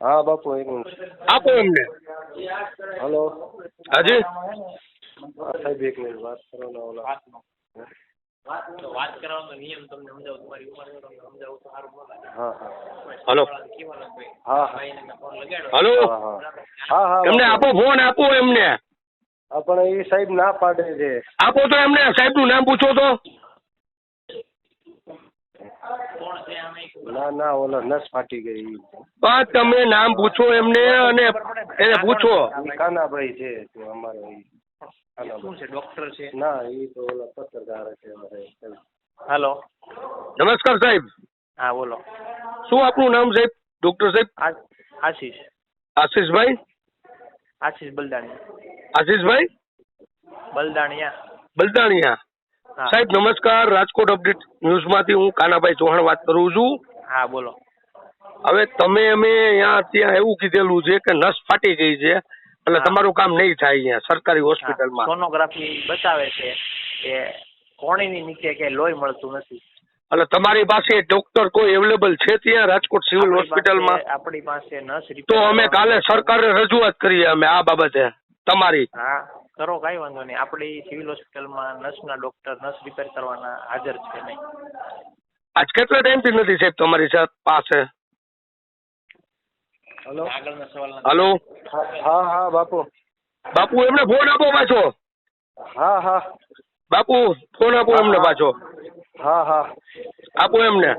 હા બાપુ એક મિનિટ આપો એમને. હલો હાજી સાહેબ એક મિનિટ વાત કરો ને ઓલા વાત કરવાનો નિયમ તમને સમજાવું, તમારી ઉંમર તમને સમજાવું તો સારું બોલાય. હા હલો હા ભાઈને મેં ફોન લગાડ્યો. હલો હા હા હા એમને બાપુ. આપો ફોન આપો એમને હા પણ એ સાહેબ ના પાડે છે. આપો તો એમને સાહેબનું નામ પૂછો તો. કોણ છે આમે ના ના ઓલા નસ ફાટી ગઈ. બસ તમે નામ પૂછો એમને અને એને પૂછો. ઈ કાનાભાઈ છે તે અમારો ઈ શું છે, ડોક્ટર છે? ના એ તો ઓલા પત્રકાર છે અમારે. હેલો. નમસ્કાર સાહેબ, હા બોલો. શું આપનું નામ સાહેબ? ડોક્ટર સાહેબ આશીષ આશીષભાઈ. આશીષ બલદાણિયા. આશીષભાઈ બલદાણિયા. બલદાણિયા. હા સાહેબ નમસ્કાર, રાજકોટ અપડેટ ન્યૂઝમાંથી હું કાનાભાઈ ચૌહાણ વાત કરું છું. હા બોલો. હવે અમે ત્યાં એવું કીધેલું છે કે નસ ફાટી ગઈ છે એટલે હા. તમારું કામ નહીં થાય અહીંયા સરકારી હા, હોસ્પિટલમાં. સોનોગ્રાફી બતાવે છે કે કોણીની નીચે કે લોહી મળતું નથી. એટલે તમારી પાસે ડોક્ટર કોઈ અવેલેબલ છે ત્યાં રાજકોટ સિવિલ હોસ્પિટલમાં? આપણી પાસે નસ તો અમે કાલે સરકારે રજૂઆત કરીએ અમે આ બાબતે તમારી. હા કરો, કાંઈ વાંધો નહીં. આપણી સિવિલ હોસ્પિટલમાં નસના ડોક્ટર નસ રિપેર કરવાના હાજર છે નહીં. આજ કેટલા ટાઈમથી નથી સાહેબ તમારી પાસે? હલો આગળના સવાલ હલો હા હા બાપુ. બાપુ એમને ફોન આપો પાછો. હા હા બાપુ ફોન આપો એમને પાછો. હા હા આપો એમને.